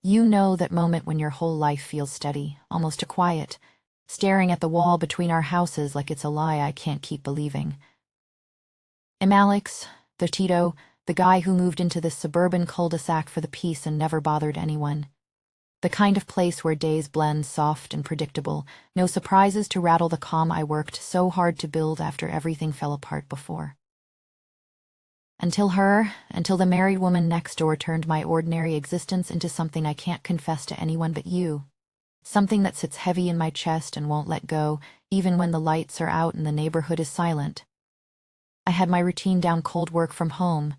You know that moment when your whole life feels steady, almost quiet, staring at the wall between our houses like it's a lie I can't keep believing. I'm Alex, the Tito, the guy who moved into this suburban cul-de-sac for the peace and never bothered anyone. The kind of place where days blend soft and predictable, no surprises to rattle the calm I worked so hard to build after everything fell apart before. Until the married woman next door turned my ordinary existence into something I can't confess to anyone but you. Something that sits heavy in my chest and won't let go, even when the lights are out and the neighborhood is silent. I had my routine down cold work from home,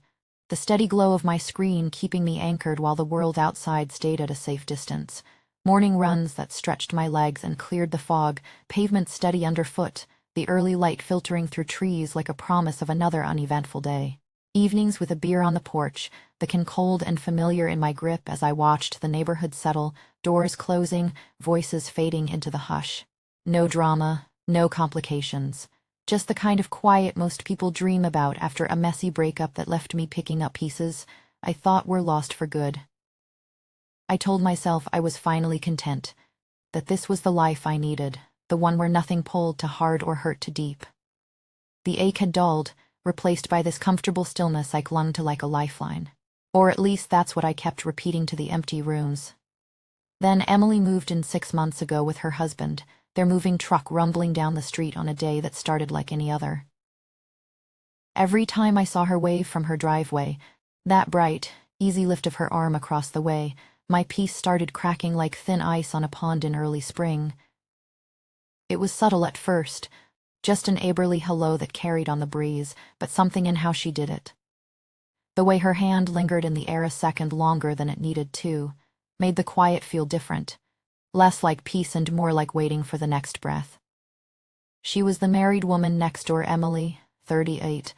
the steady glow of my screen keeping me anchored while the world outside stayed at a safe distance. Morning runs that stretched my legs and cleared the fog, pavement steady underfoot, the early light filtering through trees like a promise of another uneventful day. Evenings with a beer on the porch, the can cold and familiar in my grip as I watched the neighborhood settle, doors closing, voices fading into the hush. No drama, no complications. Just the kind of quiet most people dream about after a messy breakup that left me picking up pieces I thought were lost for good. I told myself I was finally content, that this was the life I needed, the one where nothing pulled too hard or hurt too deep. The ache had dulled, replaced by this comfortable stillness I clung to like a lifeline. Or at least that's what I kept repeating to the empty rooms. Then Emily moved in 6 months ago with her husband, their moving truck rumbling down the street on a day that started like any other. Every time I saw her wave from her driveway, that bright, easy lift of her arm across the way, my peace started cracking like thin ice on a pond in early spring. It was subtle at first, just an neighborly hello that carried on the breeze, but something in how she did it. The way her hand lingered in the air a second longer than it needed to, made the quiet feel different, less like peace and more like waiting for the next breath. She was the married woman next door, Emily, 38,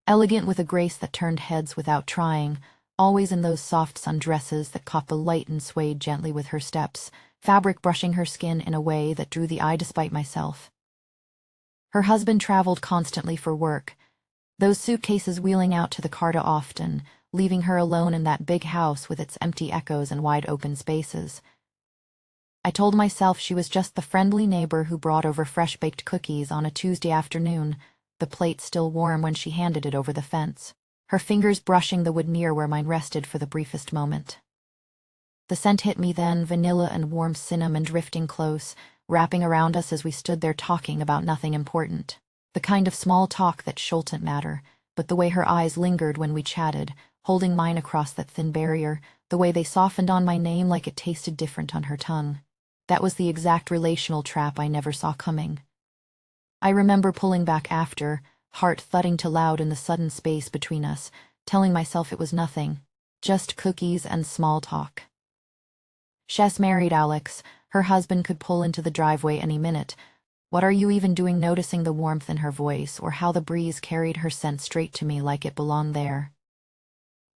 elegant with a grace that turned heads without trying, always in those soft sundresses that caught the light and swayed gently with her steps, fabric brushing her skin in a way that drew the eye despite myself. Her husband traveled constantly for work, those suitcases wheeling out to the Carta often, leaving her alone in that big house with its empty echoes and wide open spaces. I told myself she was just the friendly neighbor who brought over fresh-baked cookies on a Tuesday afternoon, the plate still warm when she handed it over the fence, her fingers brushing the wood near where mine rested for the briefest moment. The scent hit me then, vanilla and warm cinnamon drifting close, wrapping around us as we stood there talking about nothing important. The kind of small talk that shouldn't matter, but the way her eyes lingered when we chatted, holding mine across that thin barrier, the way they softened on my name like it tasted different on her tongue. That was the exact relational trap I never saw coming. I remember pulling back after, heart thudding to loud in the sudden space between us, telling myself it was nothing, just cookies and small talk. She's married, Alex. Her husband could pull into the driveway any minute. What are you even doing? Noticing the warmth in her voice, or how the breeze carried her scent straight to me like it belonged there.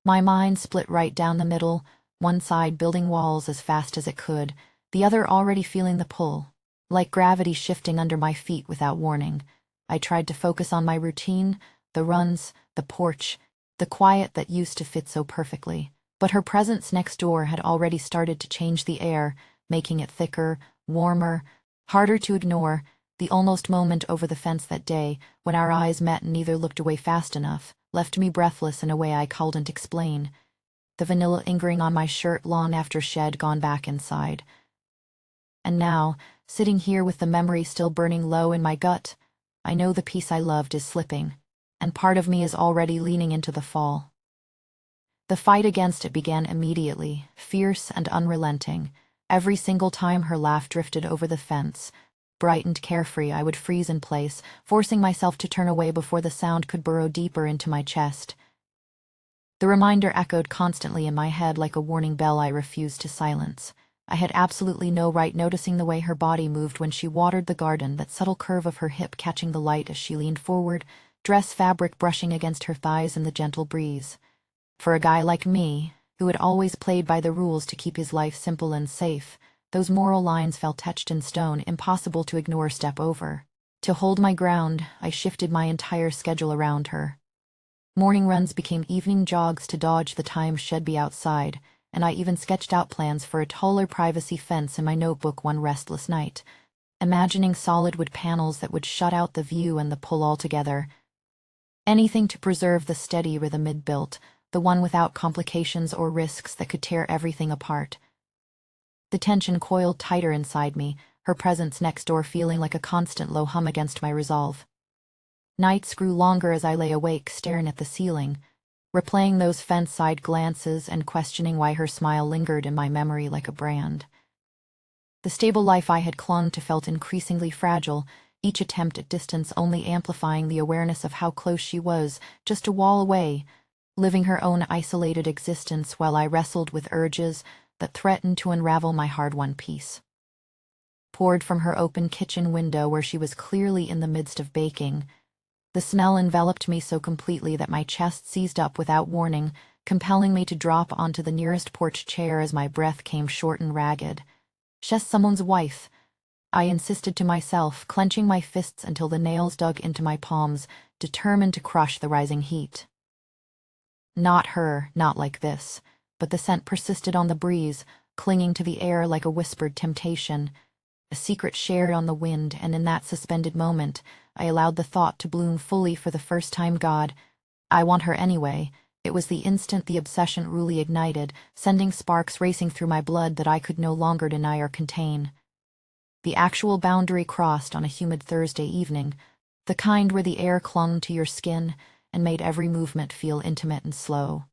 My mind split right down the middle, one side building walls as fast as it could, the other already feeling the pull, like gravity shifting under my feet without warning. I tried to focus on my routine, the runs, the porch, the quiet that used to fit so perfectly. But her presence next door had already started to change the air, making it thicker, warmer, harder to ignore. The almost moment over the fence that day, when our eyes met and neither looked away fast enough, left me breathless in a way I couldn't explain. The vanilla lingering on my shirt long after she'd gone back inside. And now, sitting here with the memory still burning low in my gut, I know the peace I loved is slipping, and part of me is already leaning into the fall. The fight against it began immediately, fierce and unrelenting. Every single time her laugh drifted over the fence, bright and carefree, I would freeze in place, forcing myself to turn away before the sound could burrow deeper into my chest. The reminder echoed constantly in my head like a warning bell I refused to silence. I had absolutely no right noticing the way her body moved when she watered the garden, that subtle curve of her hip catching the light as she leaned forward, dress fabric brushing against her thighs in the gentle breeze. For a guy like me, who had always played by the rules to keep his life simple and safe, those moral lines felt etched in stone, impossible to ignore or step over. To hold my ground, I shifted my entire schedule around her. Morning runs became evening jogs to dodge the time she'd be outside, and I even sketched out plans for a taller privacy fence in my notebook one restless night, imagining solid wood panels that would shut out the view and the pull altogether. Anything to preserve the steady rhythm I'd built, the one without complications or risks that could tear everything apart. The tension coiled tighter inside me, her presence next door feeling like a constant low hum against my resolve. Nights grew longer as I lay awake, staring at the ceiling, replaying those fence-side glances and questioning why her smile lingered in my memory like a brand. The stable life I had clung to felt increasingly fragile, each attempt at distance only amplifying the awareness of how close she was, just a wall away, living her own isolated existence while I wrestled with urges that threatened to unravel my hard-won peace. Poured from her open kitchen window where she was clearly in the midst of baking, the smell enveloped me so completely that my chest seized up without warning, compelling me to drop onto the nearest porch chair as my breath came short and ragged. "She's someone's wife," I insisted to myself, clenching my fists until the nails dug into my palms, determined to crush the rising heat. Not her, not like this, but the scent persisted on the breeze, clinging to the air like a whispered temptation, a secret shared on the wind, and in that suspended moment, I allowed the thought to bloom fully for the first time. God, I want her anyway. It was the instant the obsession really ignited, sending sparks racing through my blood that I could no longer deny or contain. The actual boundary crossed on a humid Thursday evening, the kind where the air clung to your skin and made every movement feel intimate and slow.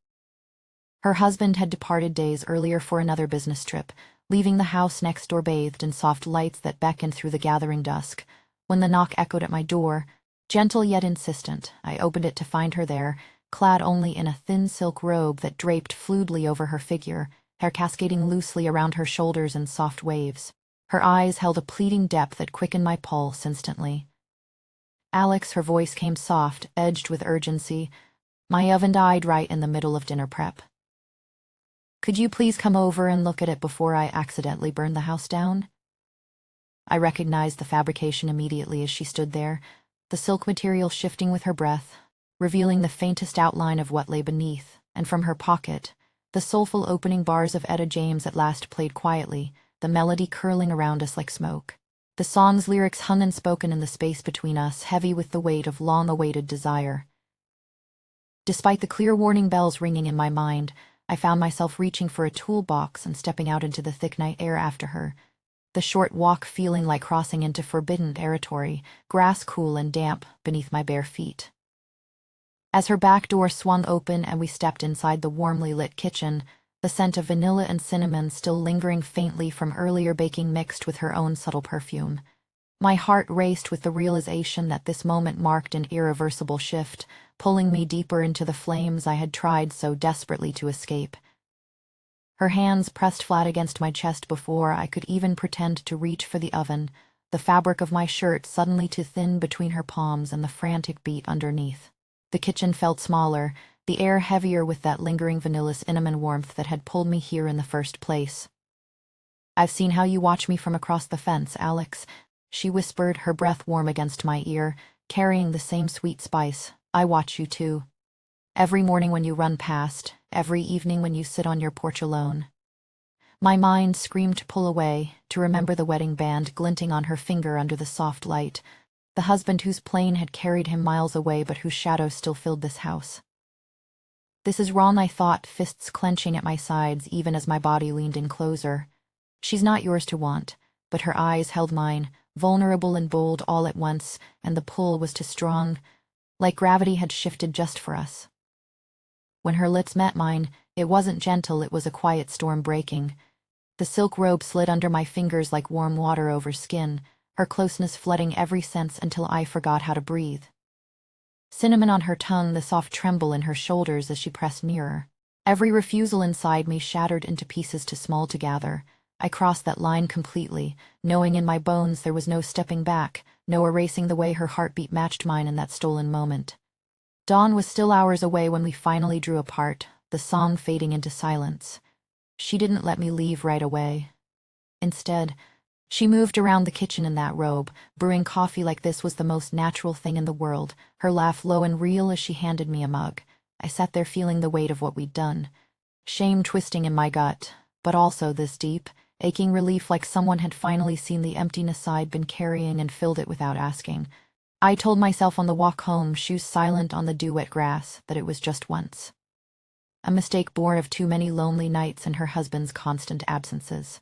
Her husband had departed days earlier for another business trip, leaving the house next door bathed in soft lights that beckoned through the gathering dusk. When the knock echoed at my door, gentle yet insistent, I opened it to find her there, clad only in a thin silk robe that draped fluidly over her figure, hair cascading loosely around her shoulders in soft waves. Her eyes held a pleading depth that quickened my pulse instantly. "Alex," her voice came soft, edged with urgency. My oven died right in the middle of dinner prep. "Could you please come over and look at it before I accidentally burn the house down?" I recognized the fabrication immediately as she stood there, the silk material shifting with her breath, revealing the faintest outline of what lay beneath, and from her pocket, the soulful opening bars of Etta James at last played quietly, the melody curling around us like smoke. The song's lyrics hung unspoken in the space between us, heavy with the weight of long-awaited desire. Despite the clear warning bells ringing in my mind, I found myself reaching for a toolbox and stepping out into the thick night air after her, the short walk feeling like crossing into forbidden territory, grass cool and damp beneath my bare feet. As her back door swung open and we stepped inside the warmly lit kitchen, the scent of vanilla and cinnamon still lingering faintly from earlier baking mixed with her own subtle perfume. My heart raced with the realization that this moment marked an irreversible shift, pulling me deeper into the flames I had tried so desperately to escape. Her hands pressed flat against my chest before I could even pretend to reach for the oven, the fabric of my shirt suddenly too thin between her palms and the frantic beat underneath. The kitchen felt smaller, the air heavier with that lingering vanilla cinnamon warmth that had pulled me here in the first place. "I've seen how you watch me from across the fence, Alex," she whispered, her breath warm against my ear, carrying the same sweet spice. "I watch you too. Every morning when you run past, every evening when you sit on your porch alone." My mind screamed to pull away, to remember the wedding band glinting on her finger under the soft light, the husband whose plane had carried him miles away but whose shadow still filled this house. "This is wrong," I thought, fists clenching at my sides even as my body leaned in closer. "She's not yours to want," but her eyes held mine, vulnerable and bold all at once, and the pull was too strong, like gravity had shifted just for us. When her lips met mine, it wasn't gentle, it was a quiet storm breaking. The silk robe slid under my fingers like warm water over skin, her closeness flooding every sense until I forgot how to breathe. Cinnamon on her tongue, the soft tremble in her shoulders as she pressed nearer. Every refusal inside me shattered into pieces too small to gather. I crossed that line completely, knowing in my bones there was no stepping back, no erasing the way her heartbeat matched mine in that stolen moment. Dawn was still hours away when we finally drew apart, the song fading into silence. She didn't let me leave right away. Instead, she moved around the kitchen in that robe, brewing coffee like this was the most natural thing in the world, her laugh low and real as she handed me a mug. I sat there feeling the weight of what we'd done. shame twisting in my gut, but also this deep, aching relief like someone had finally seen the emptiness I'd been carrying and filled it without asking. I told myself on the walk home, shoes silent on the dew-wet grass, that it was just once. A mistake born of too many lonely nights and her husband's constant absences.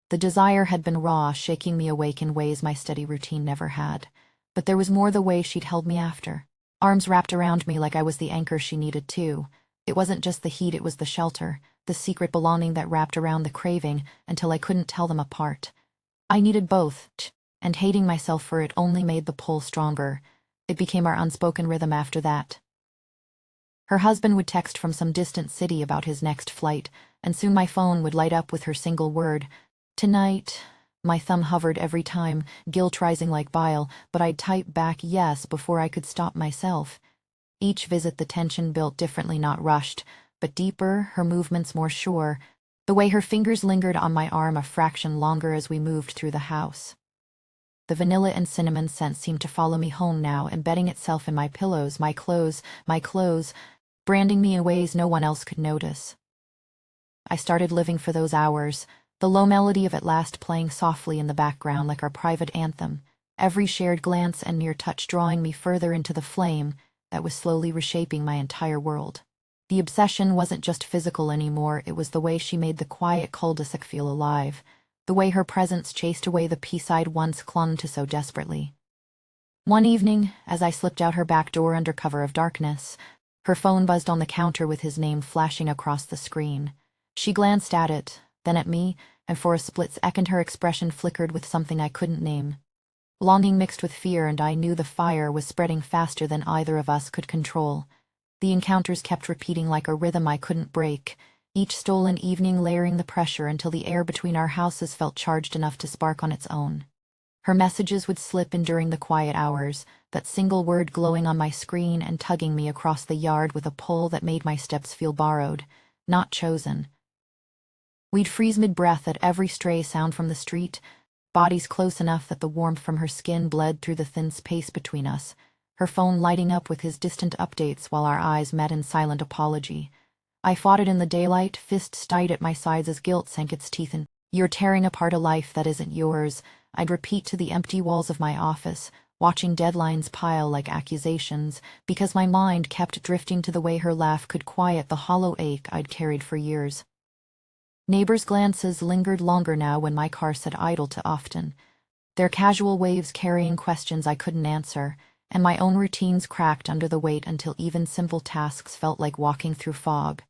The desire had been raw, shaking me awake in ways my steady routine never had. But there was more the way she'd held me after. Arms wrapped around me like I was the anchor she needed too. It wasn't just the heat, it was the shelter, the secret belonging that wrapped around the craving until I couldn't tell them apart. I needed both, and hating myself for it only made the pull stronger. It became our unspoken rhythm after that. Her husband would text from some distant city about his next flight, and soon my phone would light up with her single word, "Tonight." My thumb hovered every time, guilt rising like bile, but I'd type back yes before I could stop myself. Each visit the tension built differently, not rushed, but deeper, her movements more sure, the way her fingers lingered on my arm a fraction longer as we moved through the house. The vanilla and cinnamon scent seemed to follow me home now, embedding itself in my pillows, my clothes, branding me in ways no one else could notice. I started living for those hours, the low melody of At Last playing softly in the background like our private anthem, every shared glance and mere touch drawing me further into the flame that was slowly reshaping my entire world. The obsession wasn't just physical anymore, it was the way she made the quiet cul-de-sac feel alive, the way her presence chased away the peace I'd once clung to so desperately. One evening, as I slipped out her back door under cover of darkness, her phone buzzed on the counter with his name flashing across the screen. She glanced at it, then at me, and for a split second her expression flickered with something I couldn't name. Longing mixed with fear, and I knew the fire was spreading faster than either of us could control. The encounters kept repeating like a rhythm I couldn't break, each stolen evening layering the pressure until the air between our houses felt charged enough to spark on its own. Her messages would slip in during the quiet hours, that single word glowing on my screen and tugging me across the yard with a pull that made my steps feel borrowed, not chosen. We'd freeze mid-breath at every stray sound from the street, bodies close enough that the warmth from her skin bled through the thin space between us, her phone lighting up with his distant updates while our eyes met in silent apology. I fought it in the daylight, fists tight at my sides as guilt sank its teeth in. "You're tearing apart a life that isn't yours," I'd repeat to the empty walls of my office, watching deadlines pile like accusations, because my mind kept drifting to the way her laugh could quiet the hollow ache I'd carried for years. Neighbors' glances lingered longer now when my car sat idle too often, their casual waves carrying questions I couldn't answer, and my own routines cracked under the weight until even simple tasks felt like walking through fog.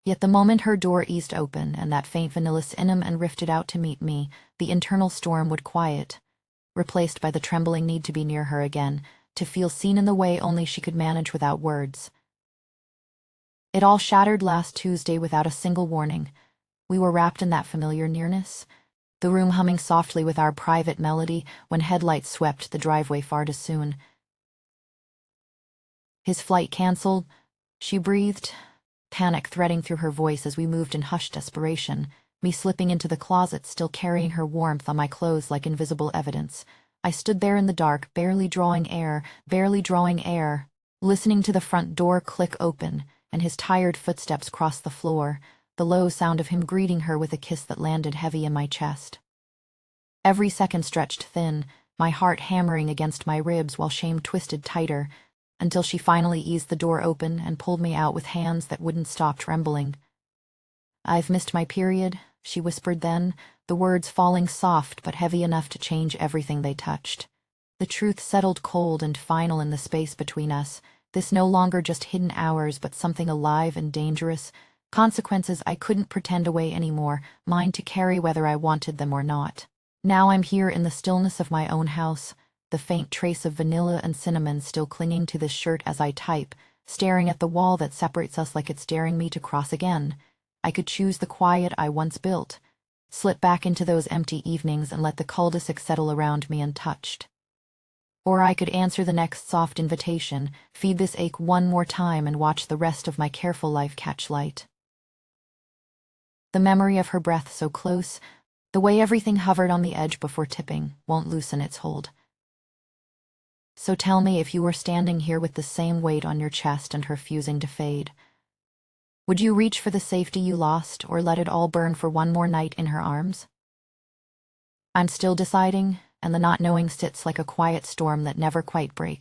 Yet the moment her door eased open and that faint vanilla cinnamon and rifted out to meet me, the internal storm would quiet, replaced by the trembling need to be near her again, to feel seen in the way only she could manage without words. It all shattered last Tuesday without a single warning. We were wrapped in that familiar nearness, the room humming softly with our private melody when headlights swept the driveway far too soon. "His flight canceled," she breathed, panic threading through her voice as we moved in hushed desperation, me slipping into the closet still carrying her warmth on my clothes like invisible evidence. I stood there in the dark, barely drawing air, listening to the front door click open and his tired footsteps cross the floor, the low sound of him greeting her with a kiss that landed heavy in my chest. Every second stretched thin, my heart hammering against my ribs while shame twisted tighter, until she finally eased the door open and pulled me out with hands that wouldn't stop trembling. "I've missed my period," she whispered then, the words falling soft but heavy enough to change everything they touched. The truth settled cold and final in the space between us, this no longer just hidden hours but something alive and dangerous, consequences I couldn't pretend away anymore, mine to carry whether I wanted them or not. Now I'm here in the stillness of my own house, the faint trace of vanilla and cinnamon still clinging to this shirt as I type, staring at the wall that separates us like it's daring me to cross again. I could choose the quiet I once built, slip back into those empty evenings and let the cul-de-sac settle around me untouched. Or I could answer the next soft invitation, feed this ache one more time and watch the rest of my careful life catch light. The memory of her breath so close, the way everything hovered on the edge before tipping, won't loosen its hold. So tell me if you were standing here with the same weight on your chest and her refusing to fade. Would you reach for the safety you lost or let it all burn for one more night in her arms? I'm still deciding, and the not knowing sits like a quiet storm that never quite breaks.